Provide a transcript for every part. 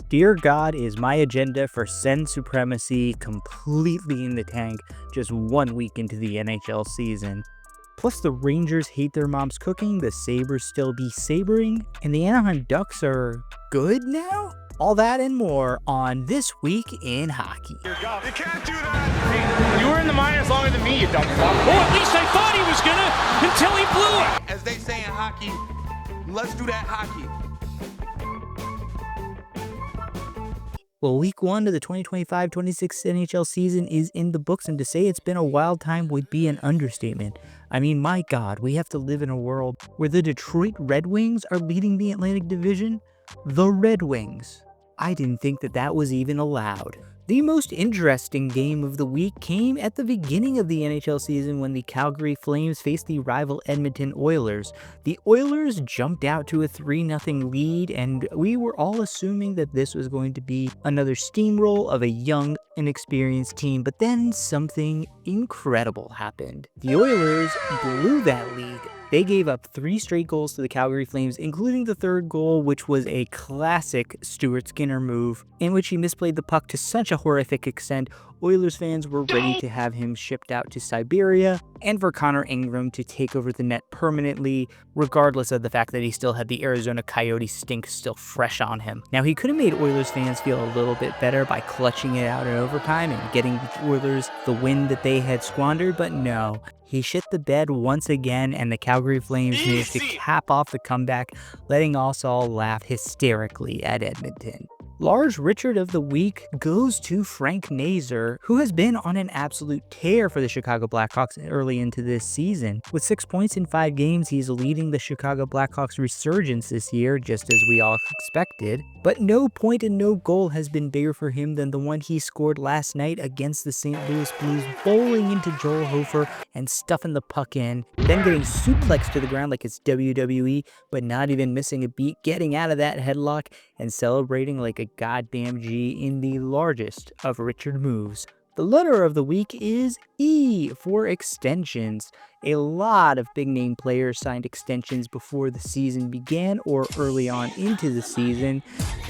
Dear God, is my agenda for Send Supremacy completely in the tank just 1 week into the NHL season. Plus, the Rangers hate their mom's cooking, the Sabres still be sabering, and the Anaheim Ducks are good now? All that and more on This Week in Hockey. You can't do that! You were in the minors longer than me, you dumb fuck. Oh, at least I thought he was gonna until he blew it! As they say in hockey, let's do that hockey. Well, week 1 of the 2025-26 NHL season is in the books, and to say it's been a wild time would be an understatement. I mean, my God, we have to live in a world where the Detroit Red Wings are leading the Atlantic Division. The Red Wings. I didn't think that was even allowed. The most interesting game of the week came at the beginning of the NHL season when the Calgary Flames faced the rival Edmonton Oilers. The Oilers jumped out to a 3-0 lead, and we were all assuming that this was going to be another steamroll of a young, inexperienced team, but then something incredible happened. The Oilers blew that lead. They gave up 3 straight goals to the Calgary Flames, including the third goal, which was a classic Stuart Skinner move, in which he misplayed the puck to such a horrific extent, Oilers fans were ready to have him shipped out to Siberia, and for Connor Ingram to take over the net permanently, regardless of the fact that he still had the Arizona Coyote stink still fresh on him. Now, he could have made Oilers fans feel a little bit better by clutching it out in overtime and getting the Oilers the win that they had squandered, but no. He shit the bed once again, and the Calgary Flames managed to cap off the comeback, letting us all laugh hysterically at Edmonton. Lars Richard of the week goes to Frank Nazar, who has been on an absolute tear for the Chicago Blackhawks early into this season. With 6 points in 5 games, he's leading the Chicago Blackhawks resurgence this year, just as we all expected. But no point and no goal has been bigger for him than the one he scored last night against the St. Louis Blues, bowling into Joel Hofer and stuffing the puck in, then getting suplexed to the ground like it's WWE, but not even missing a beat, getting out of that headlock and celebrating like a goddamn G in the largest of Richard moves. The letter of the week is E for extensions. A lot of big-name players signed extensions before the season began or early on into the season,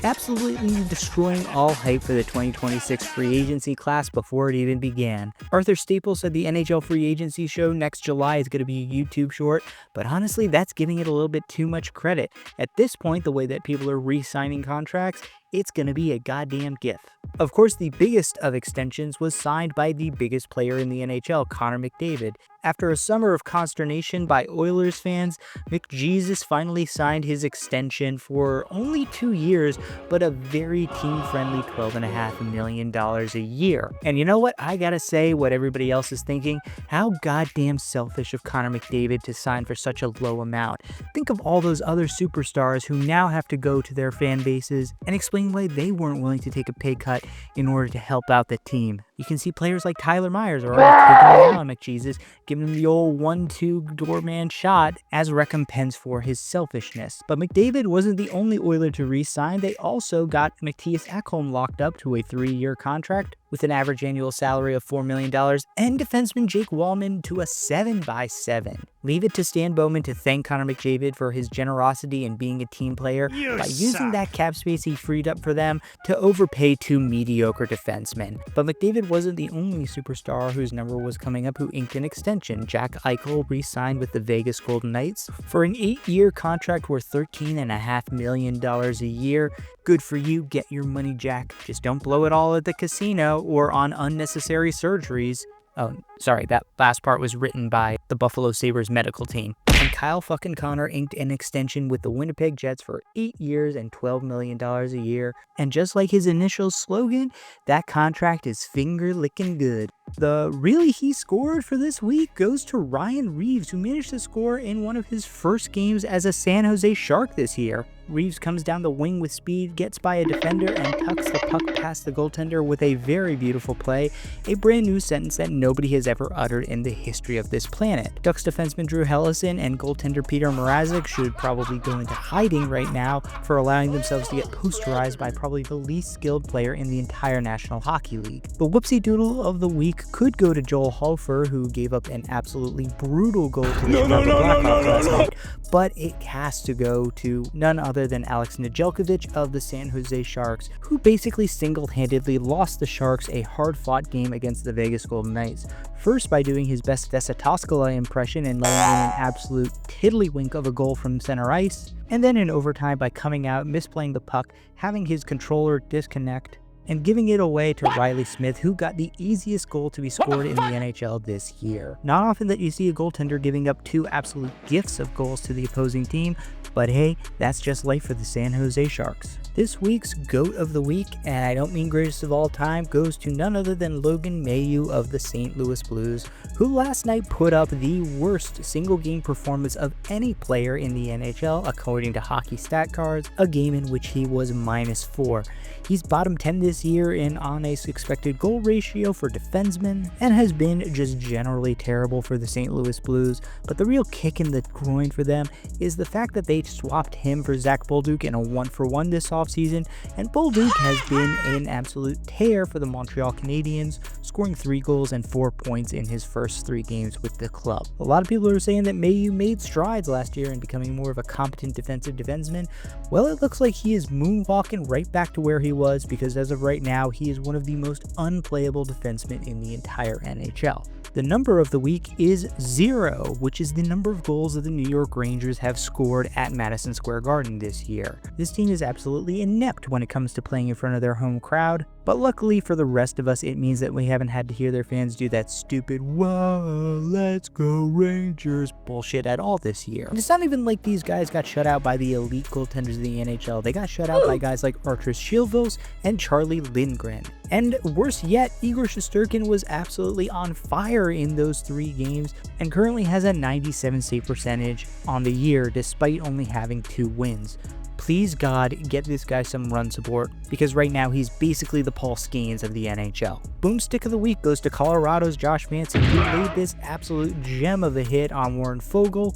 absolutely destroying all hype for the 2026 free agency class before it even began. Arthur Staples said the NHL free agency show next July is going to be a YouTube short, but honestly, that's giving it a little bit too much credit. At this point, the way that people are re-signing contracts, it's going to be a goddamn GIF. Of course, the biggest of extensions was signed by the biggest player in the NHL, Connor McDavid. After a summer of consternation by Oilers fans, McJesus finally signed his extension for only 2 years, but a very team-friendly $12.5 million a year. And you know what? I gotta say what everybody else is thinking. How goddamn selfish of Connor McDavid to sign for such a low amount. Think of all those other superstars who now have to go to their fan bases and explain why they weren't willing to take a pay cut in order to help out the team. You can see players like Tyler Myers are already taking it out on McJesus, giving him the old 1-2 doorman shot as recompense for his selfishness. But McDavid wasn't the only Oiler to re-sign. They also got Mattias Ekholm locked up to a 3-year contract with an average annual salary of $4 million, and defenseman Jake Wallman to a 7x7. Leave it to Stan Bowman to thank Connor McDavid for his generosity and being a team player by using that cap space he freed up for them to overpay 2 mediocre defensemen. But McDavid wasn't the only superstar whose number was coming up who inked an extension. Jack Eichel re-signed with the Vegas Golden Knights for an 8-year contract worth $13.5 million a year. Good for you, get your money, Jack. Just don't blow it all at the casino or on unnecessary surgeries. Oh, sorry, that last part was written by the Buffalo Sabres medical team. And Kyle fucking Connor inked an extension with the Winnipeg Jets for 8 years and $12 million a year. And just like his initial slogan, that contract is finger-licking good. The really he scored for this week goes to Ryan Reeves, who managed to score in one of his first games as a San Jose Shark this year. Reeves comes down the wing with speed, gets by a defender, and tucks the puck past the goaltender with a very beautiful play, a brand new sentence that nobody has ever uttered in the history of this planet. Ducks defenseman Drew Helleson and goaltender Peter Mrazek should probably go into hiding right now for allowing themselves to get posterized by probably the least skilled player in the entire National Hockey League. The whoopsie doodle of the week could go to Joel Hofer, who gave up an absolutely brutal goal to the Chicago Blackhawks last night, but it has to go to none other than Alex Nedeljkovic of the San Jose Sharks, who basically single-handedly lost the Sharks a hard-fought game against the Vegas Golden Knights. First by doing his best Vesa Toskala impression and letting in an absolute tiddlywink of a goal from center ice, and then in overtime by coming out, misplaying the puck, having his controller disconnect, and giving it away to Riley Smith, who got the easiest goal to be scored in the NHL this year. Not often that you see a goaltender giving up two absolute gifts of goals to the opposing team, but hey, that's just life for the San Jose Sharks. This week's GOAT of the week, and I don't mean greatest of all time, goes to none other than Logan Mailloux of the St. Louis Blues, who last night put up the worst single-game performance of any player in the NHL, according to Hockey Stat Cards, a game in which he was -4. He's bottom 10 this year in on-ice expected goal ratio for defensemen, and has been just generally terrible for the St. Louis Blues, but the real kick in the groin for them is the fact that they swapped him for Zach Bolduc in a 1-for-1 this offseason, and Bolduc has been an absolute tear for the Montreal Canadiens, scoring 3 goals and 4 points in his first 3 games with the club. A lot of people are saying that Mailloux made strides last year in becoming more of a competent defensive defenseman. Well, it looks like he is moonwalking right back to where he was, because as of right now, he is one of the most unplayable defensemen in the entire NHL. The number of the week is 0, which is the number of goals that the New York Rangers have scored at Madison Square Garden this year. This team is absolutely inept when it comes to playing in front of their home crowd, but luckily for the rest of us, it means that we haven't had to hear their fans do that stupid "Whoa, let's go Rangers" bullshit at all this year. And it's not even like these guys got shut out by the elite goaltenders of the NHL. They got shut out by guys like Arturs Shilvos and Charlie Lindgren. And worse yet, Igor Shesterkin was absolutely on fire in those 3 games and currently has a 97 save percentage on the year despite only having 2 wins. Please God, get this guy some run support, because right now he's basically the Paul Skeens of the NHL. Boomstick of the week goes to Colorado's Josh Manson, who laid this absolute gem of a hit on Warren Foegele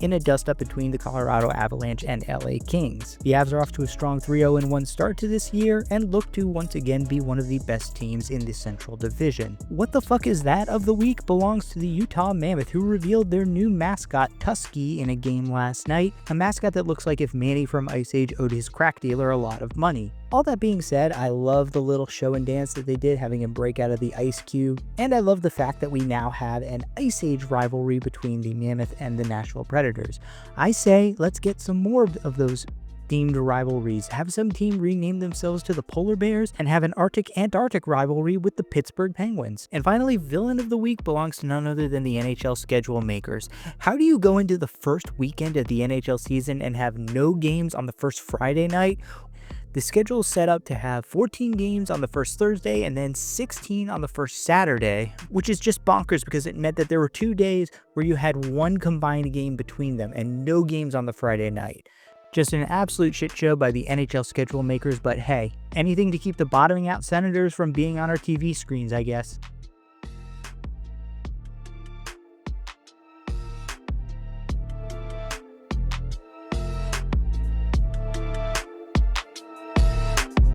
in a dust-up between the Colorado Avalanche and LA Kings. The Avs are off to a strong 3-0-1 start to this year and look to once again be one of the best teams in the Central Division. What the fuck is that of the week belongs to the Utah Mammoth, who revealed their new mascot, Tusky, in a game last night, a mascot that looks like if Manny from Ice Age owed his crack dealer a lot of money. All that being said, I love the little show and dance that they did, having him break out of the ice cube, and I love the fact that we now have an Ice Age rivalry between the Mammoth and the Nashville Predators. I say, let's get some more of those themed rivalries. Have some team rename themselves to the Polar Bears and have an Arctic-Antarctic rivalry with the Pittsburgh Penguins. And finally, villain of the week belongs to none other than the NHL schedule makers. How do you go into the first weekend of the NHL season and have no games on the first Friday night? The schedule is set up to have 14 games on the first Thursday and then 16 on the first Saturday, which is just bonkers because it meant that there were 2 days where you had one combined game between them and no games on the Friday night. Just an absolute shit show by the NHL schedule makers, but hey, anything to keep the bottoming out Senators from being on our TV screens, I guess.